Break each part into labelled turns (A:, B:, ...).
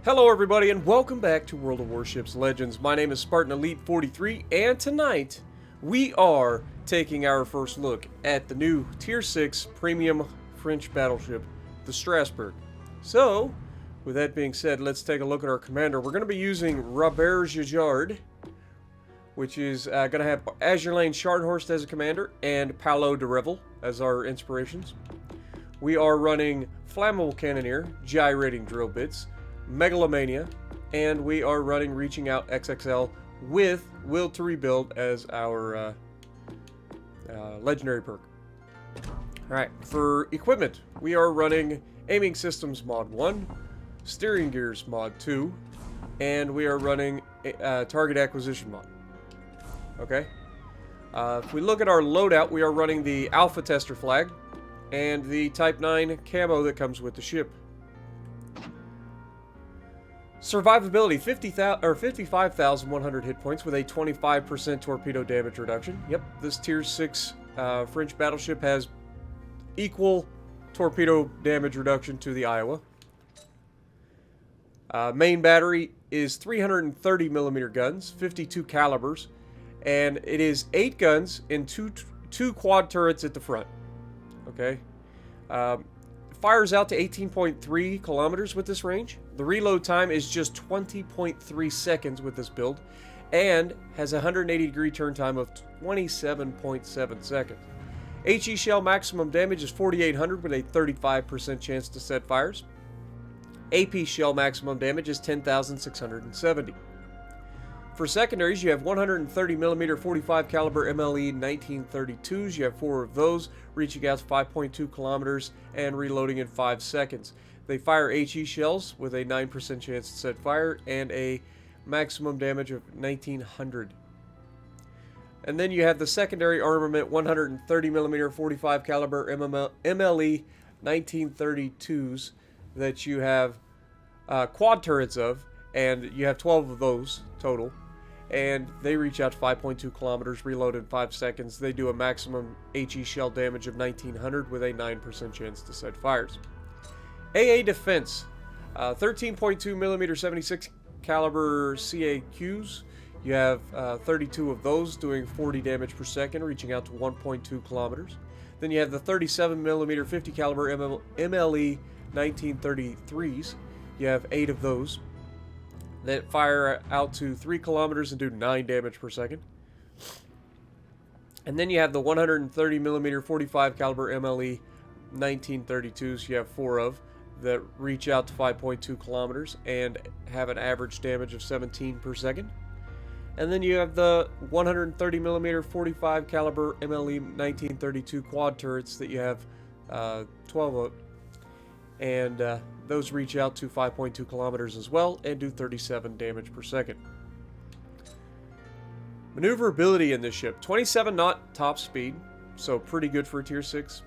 A: Hello everybody and welcome back to World of Warships Legends. My name is Spartan Elite 43 and tonight we are taking our first look at the new Tier 6 premium French battleship, the Strasbourg. So, with that being said, let's take a look at our commander. We're going to be using Robert Gigard, which is going to have Azure Lane Scharnhorst as a commander and Paolo de Revel as our inspirations. We are running Flammable Cannoneer, Gyrating Drill Bits, Megalomania, and we are running Reaching Out XXL with Will to Rebuild as our legendary perk. Alright, for equipment, we are running Aiming Systems Mod 1, Steering Gears Mod 2, and we are running Target Acquisition Mod. Okay? If we look at our loadout, we are running the Alpha Tester flag and the Type 9 camo that comes with the ship. Survivability, 55,100 hit points with a 25% torpedo damage reduction. Yep, this Tier 6 French battleship has equal torpedo damage reduction to the Iowa. Main battery is 330mm guns, 52 calibers, and it is 8 guns and two quad turrets at the front. Okay. Fires out to 18.3 kilometers with this range. The reload time is just 20.3 seconds with this build, and has a 180-degree turn time of 27.7 seconds. HE shell maximum damage is 4,800 with a 35% chance to set fires. AP shell maximum damage is 10,670. For secondaries, you have 130mm 45 caliber MLE 1932s. You have 4 of those, reaching out to 5.2 kilometers and reloading in 5 seconds. They fire HE shells with a 9% chance to set fire and a maximum damage of 1900. And then you have the secondary armament 130mm 45 caliber MLE 1932s that you have quad turrets of, and you have 12 of those total. And they reach out to 5.2 kilometers, reload in 5 seconds. They do a maximum HE shell damage of 1900 with a 9% chance to set fires. AA defense, 13.2mm 76 caliber CAQs. You have 32 of those doing 40 damage per second, reaching out to 1.2 kilometers. Then you have the 37mm 50 caliber MLE 1933s. You have 8 of those that fire out to 3 kilometers and do 9 damage per second. And then you have the 130mm 45 caliber MLE 1932s. You have 4 of that reach out to 5.2 kilometers and have an average damage of 17 per second. And then you have the 130mm 45 caliber MLE 1932 quad turrets that you have 12 of, and those reach out to 5.2 kilometers as well and do 37 damage per second. Maneuverability in this ship, 27 knot top speed, so pretty good for a Tier 6.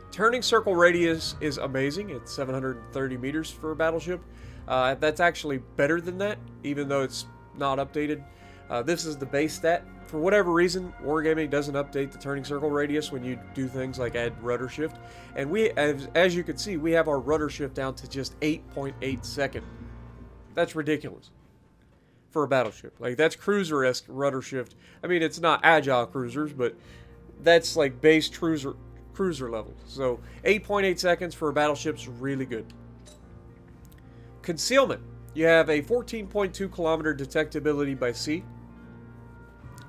A: Turning circle radius is amazing. It's 730 meters for a battleship. That's actually better than that, even though it's not updated. This is the base stat. For whatever reason, Wargaming doesn't update the turning circle radius when you do things like add rudder shift. And we, as you can see, we have our rudder shift down to just 8.8 seconds. That's ridiculous for a battleship. Like, that's cruiser-esque rudder shift. I mean, it's not agile cruisers, but that's like base cruiser level. So 8.8 seconds for a battleship's really good. Concealment. You have a 14.2 kilometer detectability by sea,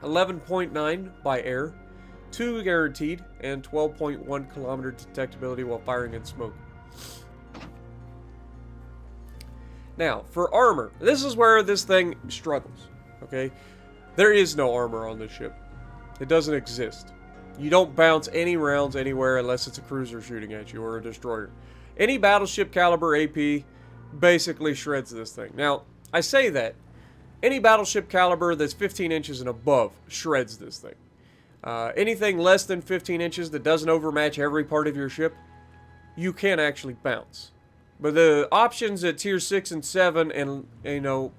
A: 11.9 by air, 2 guaranteed, and 12.1 kilometer detectability while firing in smoke. Now, for armor, this is where this thing struggles, okay? There is no armor on this ship. It doesn't exist. You don't bounce any rounds anywhere unless it's a cruiser shooting at you or a destroyer. Any battleship caliber AP basically shreds this thing. Now, I say that. Any battleship caliber that's 15 inches and above shreds this thing. Anything less than 15 inches that doesn't overmatch every part of your ship, you can actually bounce. But the options at Tier 6 and 7, and you know,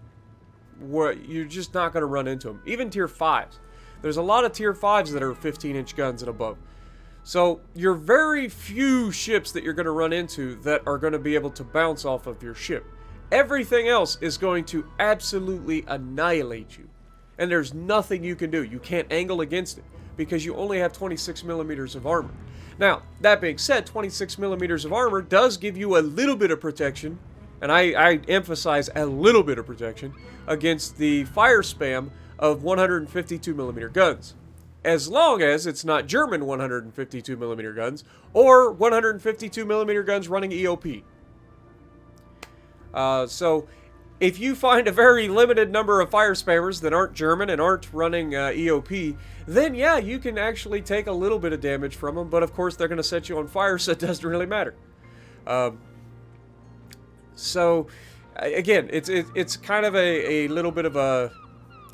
A: you're just not going to run into them. Even Tier 5s. There's a lot of Tier 5s that are 15-inch guns and above. So you're very few ships that you're going to run into that are going to be able to bounce off of your ship. Everything else is going to absolutely annihilate you. And there's nothing you can do. You can't angle against it because you only have 26 millimeters of armor. Now, that being said, 26 millimeters of armor does give you a little bit of protection, and I emphasize a little bit of protection, against the fire spam of 152 millimeter guns. As long as it's not German 152 millimeter guns or 152 millimeter guns running EOP. So if you find a very limited number of fire spammers that aren't German and aren't running EOP, then yeah, you can actually take a little bit of damage from them, but of course they're going to set you on fire, so it doesn't really matter. So again, it's kind of a little bit of a,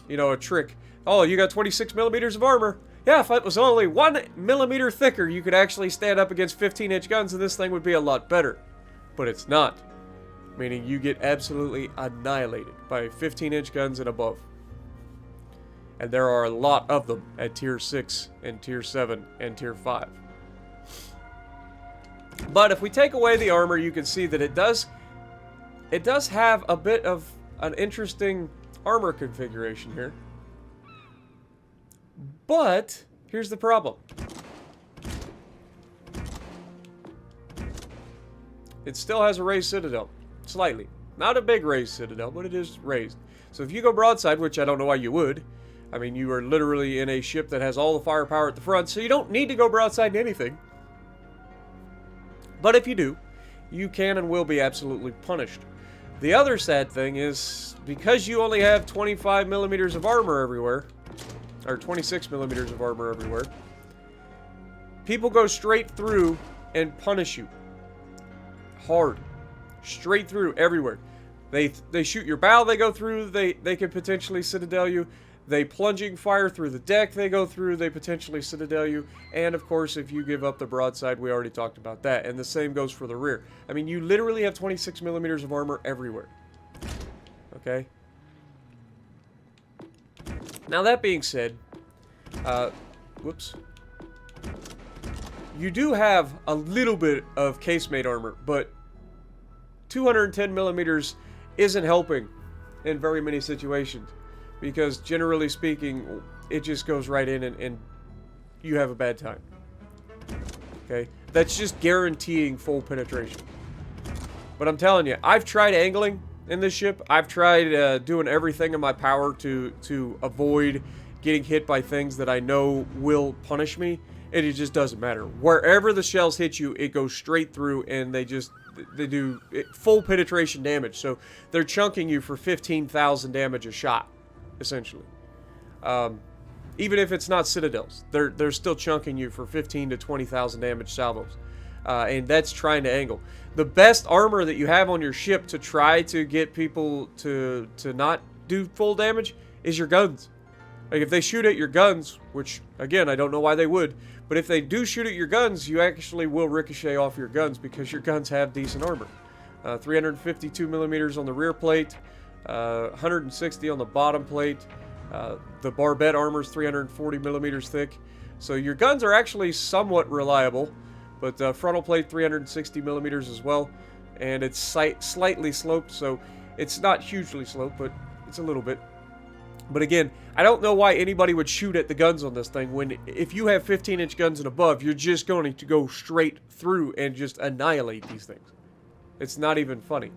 A: you know, a trick. Oh, you got 26 millimeters of armor. Yeah, if it was only 1 millimeter thicker, you could actually stand up against 15-inch guns and this thing would be a lot better. But it's not. Meaning you get absolutely annihilated by 15-inch guns and above. And there are a lot of them at Tier 6 and Tier 7 and Tier 5. But if we take away the armor, you can see that it does have a bit of an interesting armor configuration here. But here's the problem. It still has a raised citadel. Slightly. Not a big raised citadel, but it is raised. So if you go broadside, which I don't know why you would. I mean, you are literally in a ship that has all the firepower at the front, so you don't need to go broadside in anything. But if you do, you can and will be absolutely punished. The other sad thing is, because you only have 25 millimeters of armor everywhere, or 26 millimeters of armor everywhere, people go straight through and punish you. Hard. Straight through, everywhere. They shoot your bow, they go through, they can potentially citadel you. They plunging fire through the deck, they go through, they potentially citadel you. And of course, if you give up the broadside, we already talked about that. And the same goes for the rear. I mean, you literally have 26 millimeters of armor everywhere. Okay? Now that being said, whoops. You do have a little bit of casemate armor, but 210 millimeters isn't helping in very many situations. Because generally speaking, it just goes right in and you have a bad time. Okay? That's just guaranteeing full penetration. But I'm telling you, I've tried angling in this ship. I've tried doing everything in my power to avoid getting hit by things that I know will punish me. And it just doesn't matter. Wherever the shells hit you, it goes straight through and they do full penetration damage. So they're chunking you for 15,000 damage a shot. Essentially, even if it's not citadels, they're still chunking you for 15 to 20,000 damage salvos, and that's trying to angle. The best armor that you have on your ship to try to get people to not do full damage is your guns. Like if they shoot at your guns, which again I don't know why they would, but if they do shoot at your guns, you actually will ricochet off your guns because your guns have decent armor. 352 millimeters on the rear plate. 160 on the bottom plate. The barbette armor is 340 millimeters thick. So your guns are actually somewhat reliable. But frontal plate 360 millimeters as well. And it's slightly sloped, so it's not hugely sloped, but it's a little bit. But again, I don't know why anybody would shoot at the guns on this thing when if you have 15-inch guns and above, you're just going to go straight through and just annihilate these things. It's not even funny.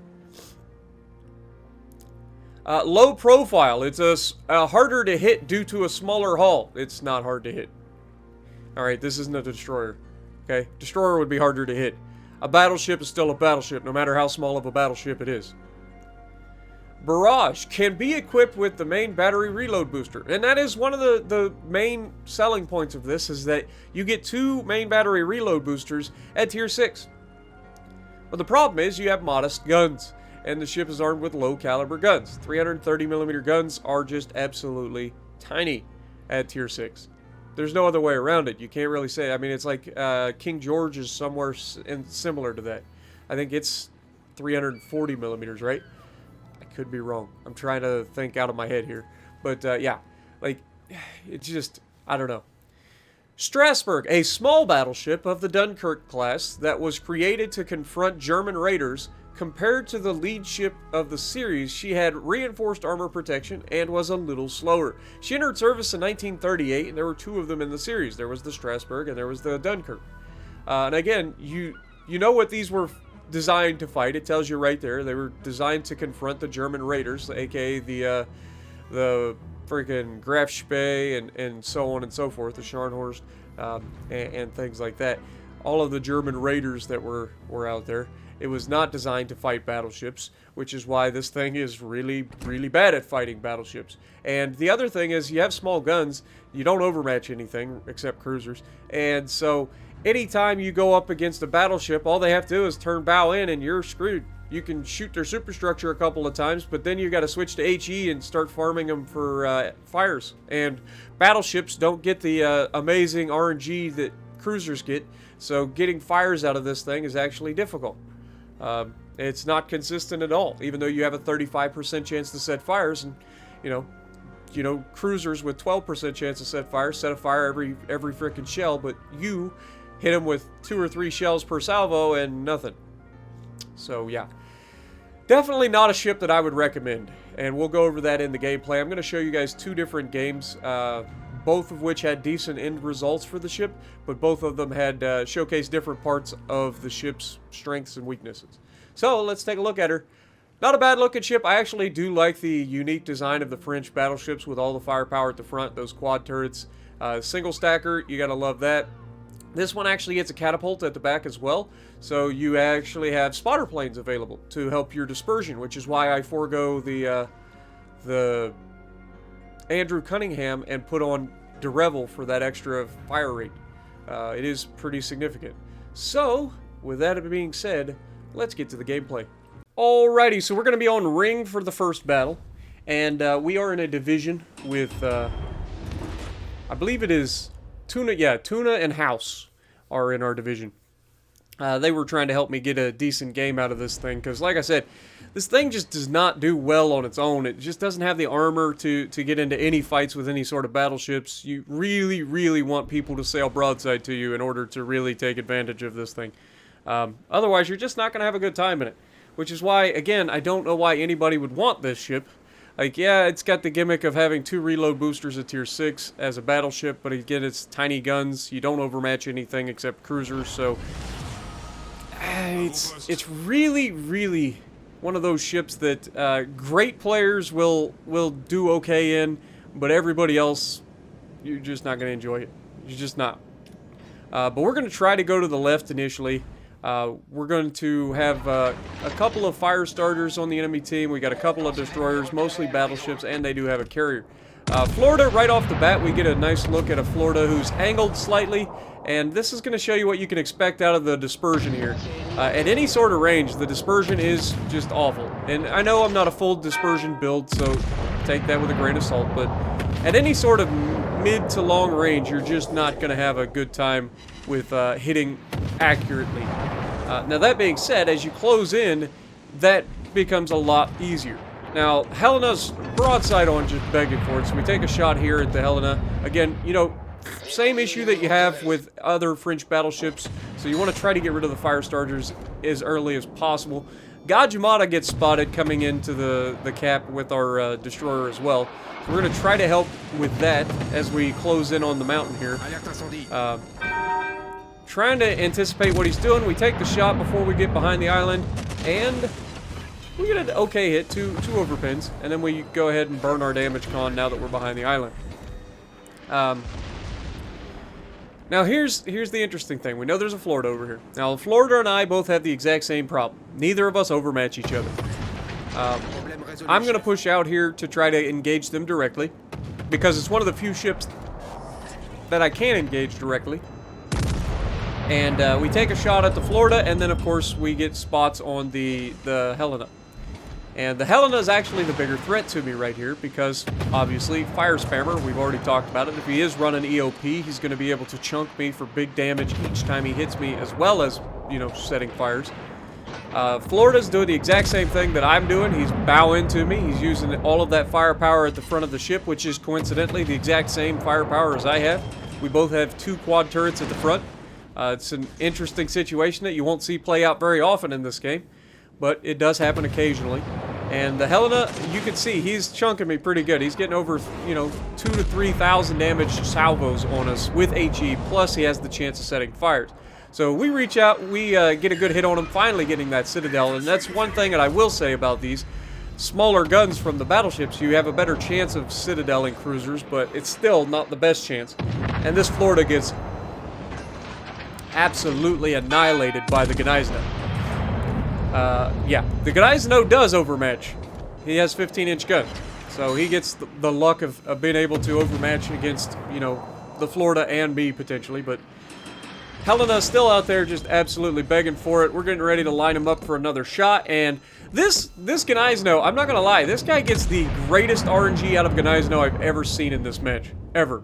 A: Low profile. It's a harder to hit due to a smaller hull. It's not hard to hit. Alright, this isn't a destroyer. Okay? Destroyer would be harder to hit. A battleship is still a battleship, no matter how small of a battleship it is. Barrage can be equipped with the main battery reload booster. And that is one of the main selling points of this, is that you get 2 main battery reload boosters at Tier 6. But the problem is you have modest guns. And the ship is armed with low caliber guns. 330 millimeter guns are just absolutely tiny at Tier 6. There's no other way around it. You can't really say. I mean, it's like King George is somewhere similar to that. I think it's 340 millimeters, right? I could be wrong. I'm trying to think out of my head here. But yeah, like, it's just, I don't know. Strasbourg, a small battleship of the Dunkirk class that was created to confront German raiders, compared to the lead ship of the series, she had reinforced armor protection and was a little slower. She entered service in 1938, and there were two of them in the series. There was the Strasbourg and there was the Dunkirk. And again, you know what these were designed to fight. It tells you right there. They were designed to confront the German raiders, aka the freaking Graf Spee and so on and so forth, the Scharnhorst, and things like that. All of the German raiders that were out there. It was not designed to fight battleships, which is why this thing is really, really bad at fighting battleships. And the other thing is, you have small guns, you don't overmatch anything except cruisers, and so anytime you go up against a battleship, all they have to do is turn bow in and you're screwed. You can shoot their superstructure a couple of times, but then you got to switch to HE and start farming them for fires. And battleships don't get the amazing RNG that cruisers get, so getting fires out of this thing is actually difficult. It's not consistent at all, even though you have a 35% chance to set fires, and you know cruisers with 12% chance to set fire set a fire every freaking shell, but you hit them with 2 or 3 shells per salvo and nothing. So yeah, definitely not a ship that I would recommend, and we'll go over that in the gameplay. I'm going to show you guys 2 different games, both of which had decent end results for the ship, but both of them had showcased different parts of the ship's strengths and weaknesses. So let's take a look at her. Not a bad looking ship. I actually do like the unique design of the French battleships with all the firepower at the front, those quad turrets. Single stacker, you gotta love that. This one actually gets a catapult at the back as well, so you actually have spotter planes available to help your dispersion, which is why I forego the Andrew Cunningham and put on DeRevel for that extra fire rate. It is pretty significant. So, with that being said, let's get to the gameplay. Alrighty, so we're going to be on Ring for the first battle, and we are in a division with, I believe it is Tuna, yeah, Tuna and House are in our division. They were trying to help me get a decent game out of this thing, because like I said, this thing just does not do well on its own. It just doesn't have the armor to get into any fights with any sort of battleships. You really, really want people to sail broadside to you in order to really take advantage of this thing. Otherwise, you're just not going to have a good time in it. Which is why, again, I don't know why anybody would want this ship. Like, yeah, it's got the gimmick of having 2 reload boosters at tier 6 as a battleship, but again, it's tiny guns. You don't overmatch anything except cruisers, so it's really, really one of those ships that great players will do okay in, but everybody else, you're just not going to enjoy it. You're just not. But we're going to try to go to the left initially. We're going to have a couple of fire starters on the enemy team. We got a couple of destroyers, mostly battleships, and they do have a carrier. Florida, right off the bat, we get a nice look at a Florida who's angled slightly, and this is going to show you what you can expect out of the dispersion here. At any sort of range, the dispersion is just awful. And I know I'm not a full dispersion build, so take that with a grain of salt, but at any sort of mid to long range, you're just not going to have a good time with hitting accurately. Now that being said, as you close in, that becomes a lot easier. Now, Helena's broadside on, just begging for it, so we take a shot here at the Helena. Again, you know, same issue that you have with other French battleships, so you want to try to get rid of the fire starters as early as possible. Gajimata gets spotted coming into the cap with our destroyer as well. So we're going to try to help with that as we close in on the mountain here. Trying to anticipate what he's doing. We take the shot before we get behind the island, and we get an okay hit, two overpins, and then we go ahead and burn our damage con now that we're behind the island. Now here's the interesting thing. We know there's a Florida over here. Now Florida and I both have the exact same problem. Neither of us overmatch each other. I'm going to push out here to try to engage them directly, because it's one of the few ships that I can engage directly. And we take a shot at the Florida, and then of course we get spots on the Helena. And the Helena is actually the bigger threat to me right here, because obviously fire spammer, we've already talked about it. If he is running EOP, he's going to be able to chunk me for big damage each time he hits me, as well as, you know, setting fires. Florida's doing the exact same thing that I'm doing. He's bowing to me. He's using all of that firepower at the front of the ship, which is coincidentally the exact same firepower as I have. We both have 2 quad turrets at the front. It's an interesting situation that you won't see play out very often in this game. but it does happen occasionally. And the Helena, you can see, he's chunking me pretty good. He's getting over, you know, 2,000 to 3,000 damage salvos on us with HE, plus he has the chance of setting fires. So we reach out, we get a good hit on him, finally getting that Citadel, and that's one thing that I will say about these smaller guns from the battleships. You have a better chance of Citadeling cruisers, but it's still not the best chance. And this Florida gets absolutely annihilated by the Gneisno. Yeah, the Gneisno does overmatch. He has 15-inch gun, so he gets the luck of being able to overmatch against, you know, the Florida and me potentially, but Helena's still out there just absolutely begging for it. We're getting ready to line him up for another shot, and this Gneisno, I'm not gonna lie, this guy gets the greatest RNG out of Gneisno I've ever seen in this match, ever.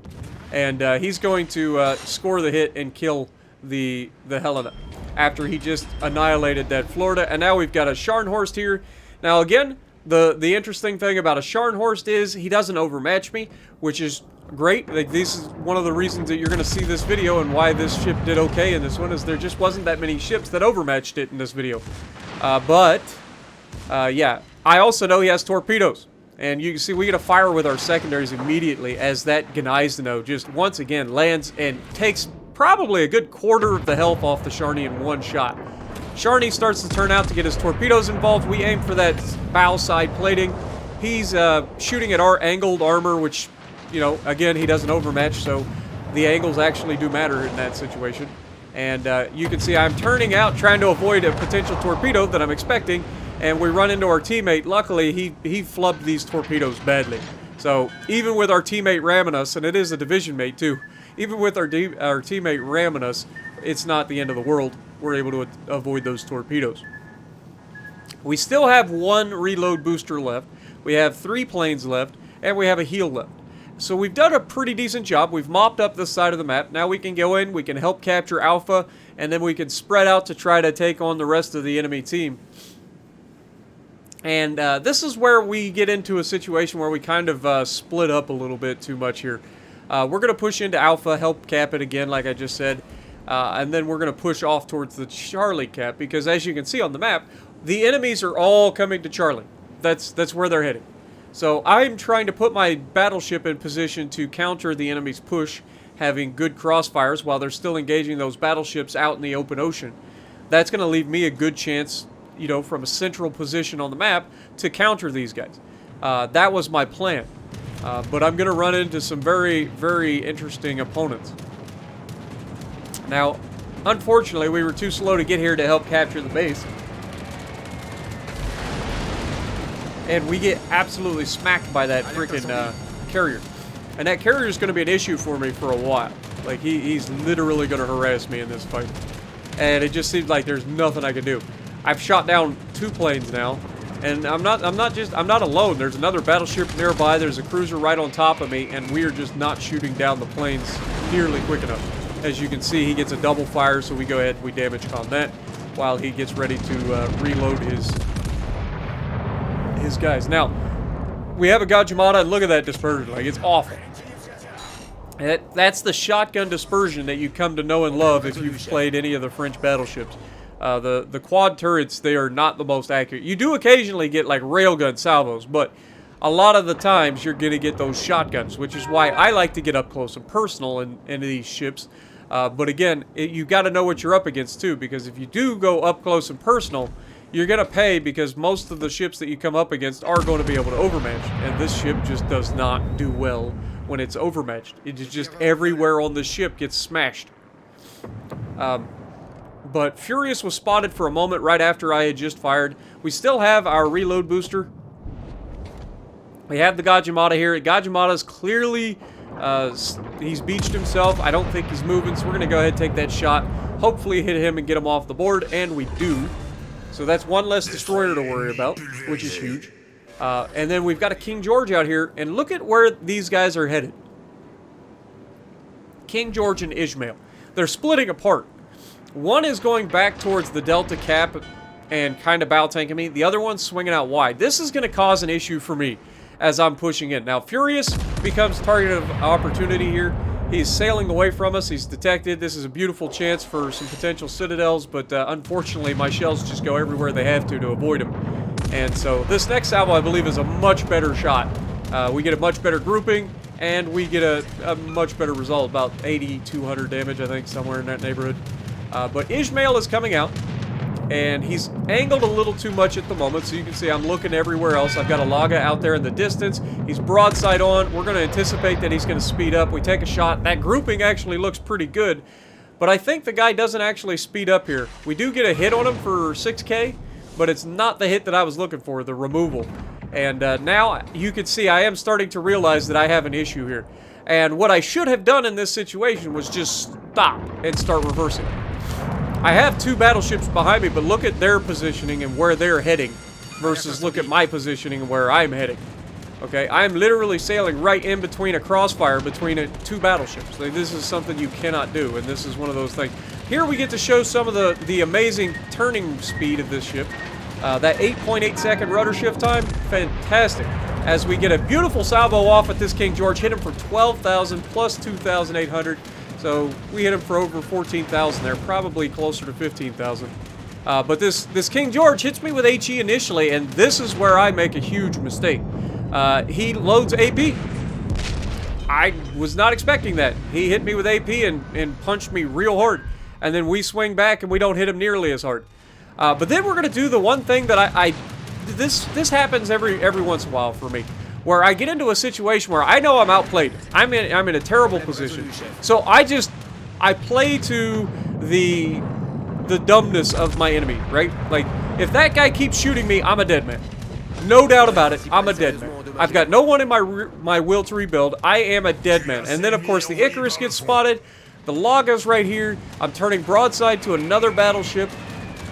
A: And he's going to score the hit and kill the Helena after he just annihilated that Florida. And now we've got a Scharnhorst here. Now again, the interesting thing about a Scharnhorst is he doesn't overmatch me, which is great. Like, this is one of the reasons that you're going to see this video and why this ship did okay in this one, is there just wasn't that many ships that overmatched it in this video. Yeah, I also know he has torpedoes. And you can see we get a fire with our secondaries immediately as that Gneisno just once again lands and takes probably a good quarter of the health off the Scharny in one shot. Scharny starts to turn out to get his torpedoes involved. We aim for that bow side plating. He's shooting at our angled armor, which, you know, again, he doesn't overmatch, so the angles actually do matter in that situation. And you can see I'm turning out, trying to avoid a potential torpedo that I'm expecting, and we run into our teammate. Luckily, he flubbed these torpedoes badly. So even with our teammate ramming us, and it is a division mate too, even with our teammate ramming us, it's not the end of the world. We're able to avoid those torpedoes. We still have one reload booster left. We have 3 planes left, and we have a heal left. So we've done a pretty decent job. We've mopped up this side of the map. Now we can go in, we can help capture Alpha, and then we can spread out to try to take on the rest of the enemy team. And this is where we get into a situation where we kind of split up a little bit too much here. We're going to push into Alpha, help cap it again, like I just said. And then we're going to push off towards the Charlie cap, because as you can see on the map, the enemies are all coming to Charlie. That's where they're heading. So I'm trying to put my battleship in position to counter the enemy's push, having good crossfires while they're still engaging those battleships out in the open ocean. That's going to leave me a good chance, you know, from a central position on the map to counter these guys. That was my plan. But I'm going to run into some very, very interesting opponents. Now, unfortunately, we were too slow to get here to help capture the base. And we get absolutely smacked by that freaking carrier. And that carrier is going to be an issue for me for a while. Like, he's literally going to harass me in this fight. And it just seems like there's nothing I can do. I've shot down 2 planes now. And I'm not alone. There's another battleship nearby. There's a cruiser right on top of me, and we are just not shooting down the planes nearly quick enough. As you can see, he gets a double fire, so we go ahead and we damage on that while he gets ready to reload his guys. Now, we have a Gajimata, and look at that dispersion. Like, it's awful. That's the shotgun dispersion that you come to know and love if you've played any of the French battleships. The quad turrets, they are not the most accurate. You do occasionally get like railgun salvos, but a lot of the times you're going to get those shotguns, which is why I like to get up close and personal in these ships. But again, you got to know what you're up against too, because if you do go up close and personal, you're going to pay, because most of the ships that you come up against are going to be able to overmatch, and this ship just does not do well when it's overmatched. It is just everywhere on the ship gets smashed. But Furious was spotted for a moment right after I had just fired. We still have our reload booster. We have the Gajimata here. Gajimata's clearly, he's beached himself. I don't think he's moving, so we're going to go ahead and take that shot. Hopefully hit him and get him off the board, and we do. So that's one less destroyer to worry about, which is huge. And then we've got a King George out here, and look at where these guys are headed. King George and Ishmael. They're splitting apart. One is going back towards the Delta cap and kind of bow tanking me. The other one's swinging out wide. This is going to cause an issue for me as I'm pushing in. Now, Furious becomes target of opportunity here. He's sailing away from us. He's detected. This is a beautiful chance for some potential citadels, but unfortunately my shells just go everywhere they have to avoid him. And so this next salvo, I believe, is a much better shot. We get a much better grouping, and we get a much better result, about 8,200 damage, I think, somewhere in that neighborhood. But Ishmael is coming out, and he's angled a little too much at the moment, so you can see I'm looking everywhere else. I've got a Laga out there in the distance. He's broadside on. We're going to anticipate that he's going to speed up. We take a shot. That grouping actually looks pretty good, but I think the guy doesn't actually speed up here. We do get a hit on him for 6K, but it's not the hit that I was looking for, the removal. And now you can see I am starting to realize that I have an issue here. And what I should have done in this situation was just stop and start reversing. I have 2 battleships behind me, but look at their positioning and where they're heading versus look at my positioning and where I'm heading. Okay, I'm literally sailing right in between a crossfire between 2 battleships. Like, this is something you cannot do, and this is one of those things. Here we get to show some of the amazing turning speed of this ship. That 8.8 second rudder shift time, fantastic. As we get a beautiful salvo off at this King George, hit him for 12,000 plus 2,800. So we hit him for over 14,000 there, probably closer to 15,000. But this King George hits me with HE initially, and this is where I make a huge mistake. He loads AP. I was not expecting that. He hit me with AP and punched me real hard. And then we swing back and we don't hit him nearly as hard. But then we're going to do the one thing that this happens every once in a while for me, where I get into a situation where I know I'm outplayed. I'm in a terrible position. So I play to the dumbness of my enemy, right? Like, if that guy keeps shooting me, I'm a dead man. No doubt about it, I'm a dead man. I've got no one in my will to rebuild. I am a dead man. And then, of course, the Icarus gets spotted. The Laga's right here. I'm turning broadside to another battleship.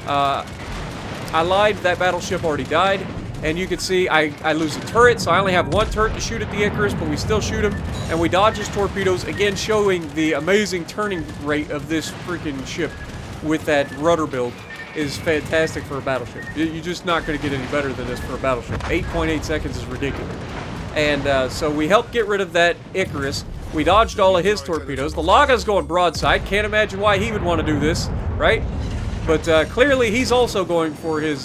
A: I lied, that battleship already died. And you can see I lose a turret, so I only have 1 turret to shoot at the Icarus, but we still shoot him. And we dodge his torpedoes, again showing the amazing turning rate of this freaking ship with that rudder build is fantastic for a battleship. You're just not going to get any better than this for a battleship. 8.8 seconds is ridiculous. And so we helped get rid of that Icarus. We dodged all of his torpedoes. The Laga's going broadside. Can't imagine why he would want to do this, right? But clearly he's also going for his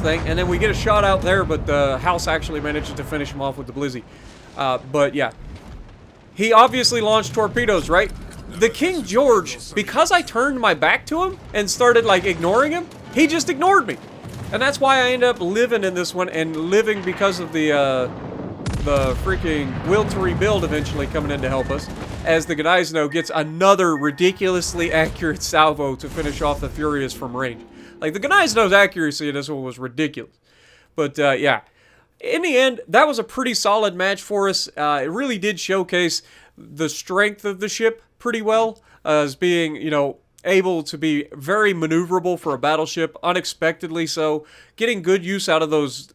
A: thing. And then we get a shot out there, but the house actually manages to finish him off with the Blizzy. But yeah, he obviously launched torpedoes, right? The King George, because I turned my back to him and started like ignoring him, he just ignored me. And that's why I end up living in this one, and living because of the freaking will to rebuild eventually coming in to help us, as the Gdaizno gets another ridiculously accurate salvo to finish off the Furious from range. Like, the Gdaizno's accuracy in this one was ridiculous. But yeah, in the end, that was a pretty solid match for us. It really did showcase the strength of the ship pretty well, as being, you know, able to be very maneuverable for a battleship, unexpectedly so, getting good use out of those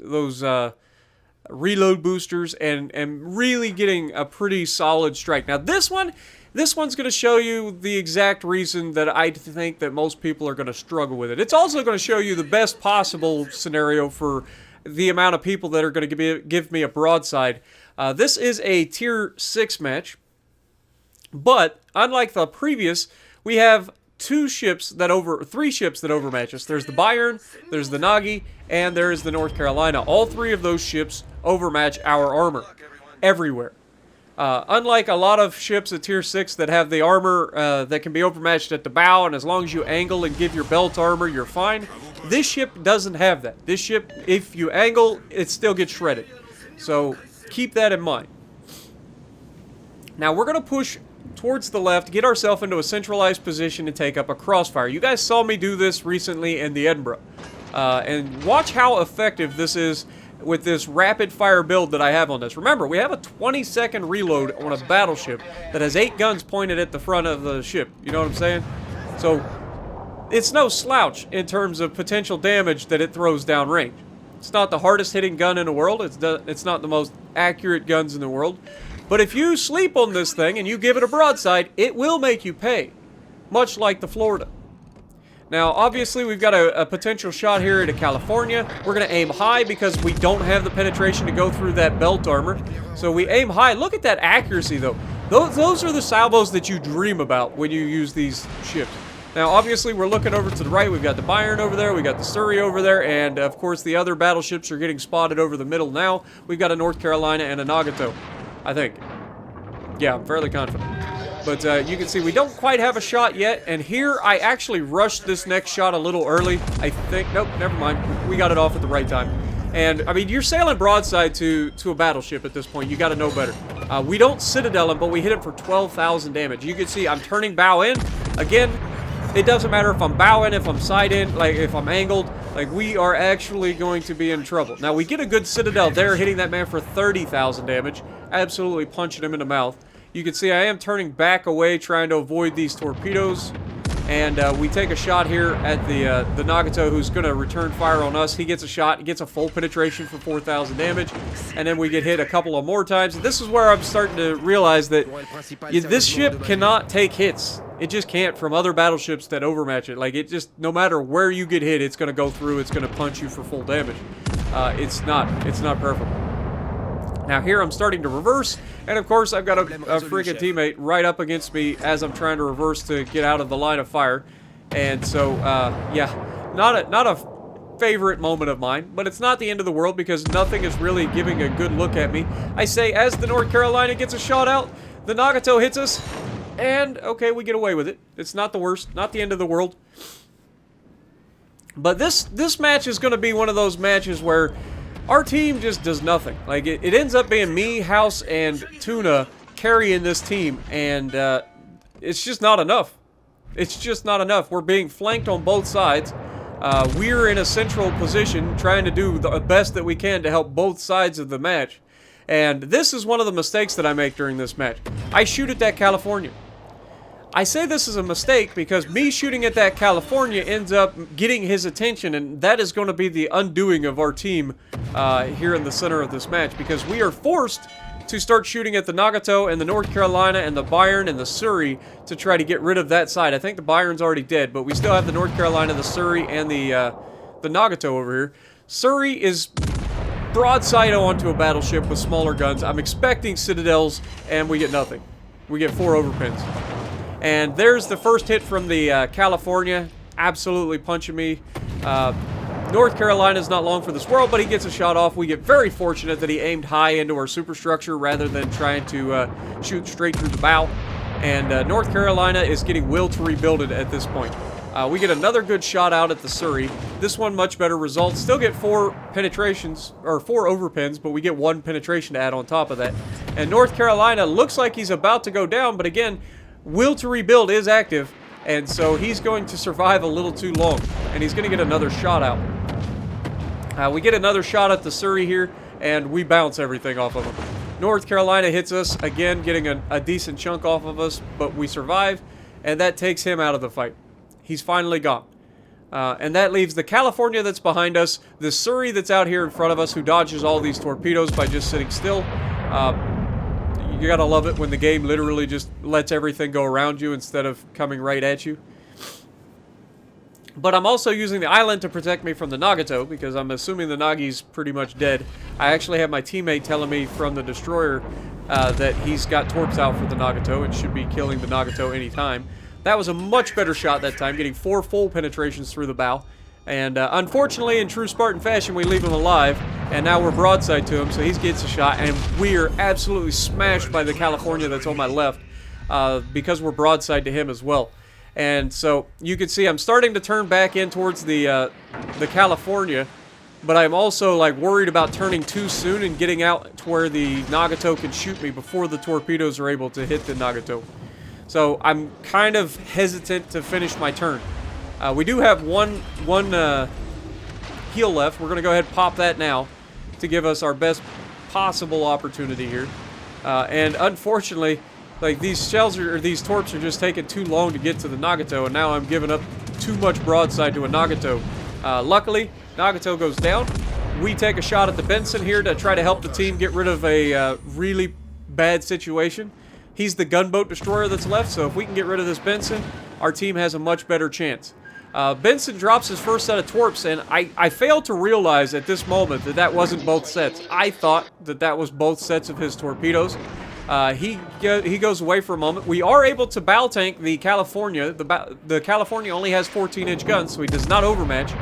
A: reload boosters, and really getting a pretty solid strike. Now this one's going to show you the exact reason that I think that most people are going to struggle with it. It's also going to show you the best possible scenario for the amount of people that are going to give me a broadside. This is a tier 6 match, but unlike the previous, we have 3 ships that overmatch us. There's the Bayern, there's the Nagi, and there's the North Carolina. All 3 of those ships overmatch our armor everywhere. Unlike a lot of ships at tier 6 that have the armor that can be overmatched at the bow, and as long as you angle and give your belt armor, you're fine. This ship doesn't have that. This ship, if you angle, it still gets shredded. So keep that in mind. Now we're going to push towards the left, get ourselves into a centralized position and take up a crossfire. You guys saw me do this recently in the Edinburgh. And watch how effective this is with this rapid fire build that I have on this. Remember, we have a 20-second reload on a battleship that has 8 guns pointed at the front of the ship. You know what I'm saying? So it's no slouch in terms of potential damage that it throws downrange. It's not the hardest hitting gun in the world. It's not the most accurate guns in the world. But if you sleep on this thing and you give it a broadside, it will make you pay. Much like the Florida. Now, obviously, we've got a potential shot here at a California. We're going to aim high because we don't have the penetration to go through that belt armor. So we aim high. Look at that accuracy, though. Those are the salvos that you dream about when you use these ships. Now, obviously, we're looking over to the right. We've got the Bayern over there. We've got the Surrey over there. And, of course, the other battleships are getting spotted over the middle now. We've got a North Carolina and a Nagato, I think. Yeah, I'm fairly confident. But you can see we don't quite have a shot yet. And here, I actually rushed this next shot a little early, I think. Nope, never mind. We got it off at the right time. And, I mean, you're sailing broadside to a battleship at this point. You got to know better. We don't Citadel him, but we hit him for 12,000 damage. You can see I'm turning bow in. Again, it doesn't matter if I'm bow in, if I'm side in, like if I'm angled. Like, we are actually going to be in trouble. Now, we get a good Citadel there, hitting that man for 30,000 damage. Absolutely punching him in the mouth. You can see I am turning back away, trying to avoid these torpedoes. And we take a shot here at the Nagato, who's going to return fire on us. He gets a shot, gets a full penetration for 4,000 damage. And then we get hit a couple of more times. And this is where I'm starting to realize that this ship cannot take hits. It just can't from other battleships that overmatch it. Like, it just, no matter where you get hit, it's going to go through. It's going to punch you for full damage. It's not perfect. Now here I'm starting to reverse, and of course I've got a freaking teammate right up against me as I'm trying to reverse to get out of the line of fire. And so, yeah, not a favorite moment of mine, but it's not the end of the world because nothing is really giving a good look at me. I say as the North Carolina gets a shot out, the Nagato hits us, and okay, we get away with it. It's not the worst, not the end of the world. But this match is going to be one of those matches where our team just does nothing. Like, it ends up being me, House, and Tuna carrying this team, and it's just not enough. It's just not enough. We're being flanked on both sides. We're in a central position trying to do the best that we can to help both sides of the match. And this is one of the mistakes that I make during this match. I shoot at that California. I say this is a mistake because me shooting at that California ends up getting his attention, and that is going to be the undoing of our team here in the center of this match, because we are forced to start shooting at the Nagato and the North Carolina and the Bayern and the Surrey to try to get rid of that side. I think the Bayern's already dead, but we still have the North Carolina, the Surrey, and the Nagato over here. Surrey is broadside onto a battleship with smaller guns. I'm expecting Citadels, and we get nothing. We get 4 overpins. And there's the first hit from the California, absolutely punching me. North Carolina's not long for this world, but he gets a shot off. We get very fortunate that he aimed high into our superstructure rather than trying to shoot straight through the bow. And North Carolina is getting will to rebuild it at this point. We get another good shot out at the Surrey. This one much better results. Still get 4 penetrations, or 4 overpins, but we get 1 penetration to add on top of that. And North Carolina looks like he's about to go down, but again, will to rebuild is active, and so he's going to survive a little too long, and he's going to get another shot out. We get another shot at the Surrey here, and we bounce everything off of him. North Carolina hits us, again getting a decent chunk off of us, but we survive, and that takes him out of the fight. He's finally gone. And that leaves the California that's behind us, the Surrey that's out here in front of us, who dodges all these torpedoes by just sitting still. You gotta love it when the game literally just lets everything go around you instead of coming right at you. But I'm also using the island to protect me from the Nagato, because I'm assuming the Nagi's pretty much dead. I actually have my teammate telling me from the destroyer that he's got torps out for the Nagato and should be killing the Nagato anytime. That was a much better shot that time, getting 4 full penetrations through the bow. And unfortunately, in true Spartan fashion, we leave him alive, and now we're broadside to him, so he gets a shot, and we're absolutely smashed by the California that's on my left, because we're broadside to him as well. And so you can see I'm starting to turn back in towards the California, but I'm also like worried about turning too soon and getting out to where the Nagato can shoot me before the torpedoes are able to hit the Nagato. So I'm kind of hesitant to finish my turn. We do have one heal left. We're going to go ahead and pop that now to give us our best possible opportunity here. And unfortunately, like, these shells or these torps are just taking too long to get to the Nagato, and now I'm giving up too much broadside to a Nagato. Luckily, Nagato goes down. We take a shot at the Benson here to try to help the team get rid of a really bad situation. He's the gunboat destroyer that's left, so if we can get rid of this Benson, our team has a much better chance. Benson drops his first set of torps, and I failed to realize at this moment that that wasn't both sets. I thought that that was both sets of his torpedoes. He goes away for a moment. We are able to battle tank the California. The California only has 14-inch guns, so he does not overmatch.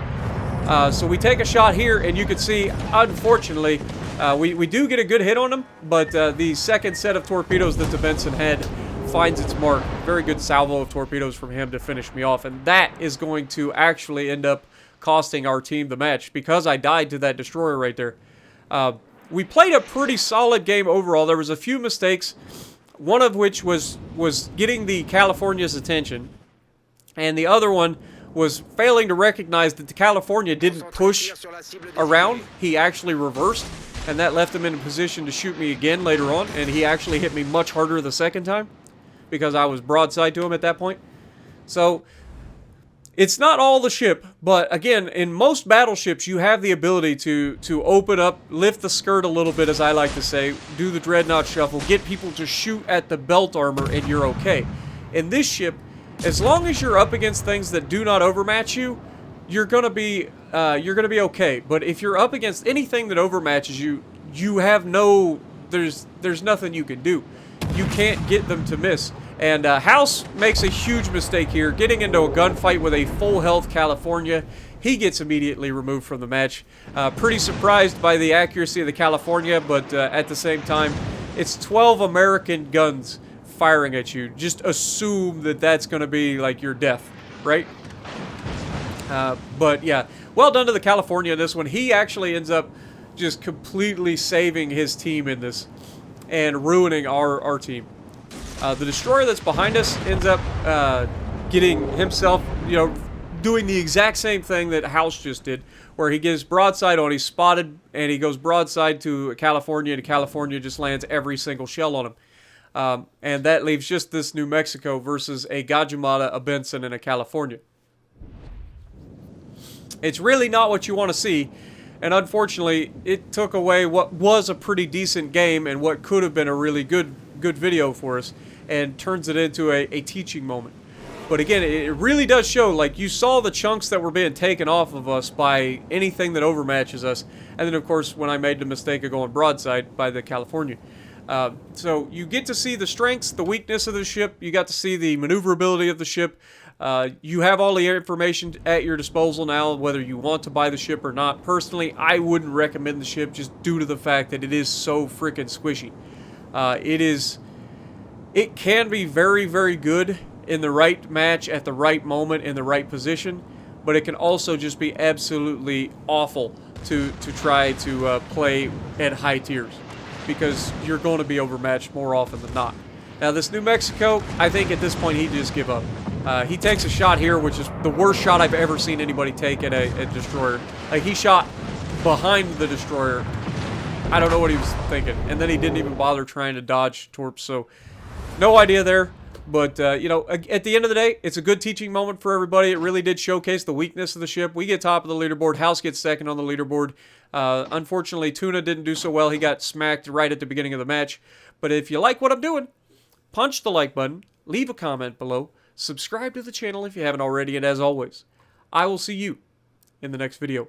A: So we take a shot here, and you can see, unfortunately, we do get a good hit on him, but the second set of torpedoes that the Benson had finds its mark. Very good salvo of torpedoes from him to finish me off, and that is going to actually end up costing our team the match because I died to that destroyer right there. We played a pretty solid game overall. There was a few mistakes, one of which was getting the California's attention, and the other one was failing to recognize that the California didn't push around. He actually reversed, and that left him in a position to shoot me again later on, and he actually hit me much harder the second time because I was broadside to him at that point. So it's not all the ship, but again, in most battleships, you have the ability to open up, lift the skirt a little bit, as I like to say, do the dreadnought shuffle, get people to shoot at the belt armor, and you're okay. In this ship, as long as you're up against things that do not overmatch you, you're gonna be okay. But if you're up against anything that overmatches you, you have no, there's nothing you can do. You can't get them to miss. And House makes a huge mistake here, getting into a gunfight with a full health California. He gets immediately removed from the match. Pretty surprised by the accuracy of the California, but at the same time, it's 12 American guns firing at you. Just assume that that's going to be like your death, right? But yeah, well done to the California in this one. He actually ends up just completely saving his team in this and ruining our team. The destroyer that's behind us ends up getting himself, doing the exact same thing that House just did, where he gets broadside on, he's spotted, and he goes broadside to California, and California just lands every single shell on him. And that leaves just this New Mexico versus a Gajimata, a Benson, and a California. It's really not what you want to see, and unfortunately, it took away what was a pretty decent game and what could have been a really good video for us, and turns it into a teaching moment. But again, it really does show, like, you saw the chunks that were being taken off of us by anything that overmatches us, and then of course when I made the mistake of going broadside by the California. So you get to see the strengths, the weakness of the ship, you got to see the maneuverability of the ship. You have all the information at your disposal now, whether you want to buy the ship or not. Personally, I wouldn't recommend the ship just due to the fact that it is so freaking squishy. It can be very, very good in the right match, at the right moment, in the right position, but it can also just be absolutely awful to try to play at high tiers, because you're going to be overmatched more often than not. Now this New Mexico, I think at this point he'd just give up. He takes a shot here, which is the worst shot I've ever seen anybody take at a destroyer. Like, he shot behind the destroyer. I don't know what he was thinking. And then he didn't even bother trying to dodge torps, so no idea there. But, at the end of the day, it's a good teaching moment for everybody. It really did showcase the weakness of the ship. We get top of the leaderboard. House gets second on the leaderboard. Unfortunately, Tuna didn't do so well. He got smacked right at the beginning of the match. But if you like what I'm doing, punch the like button, leave a comment below, subscribe to the channel if you haven't already, and as always, I will see you in the next video.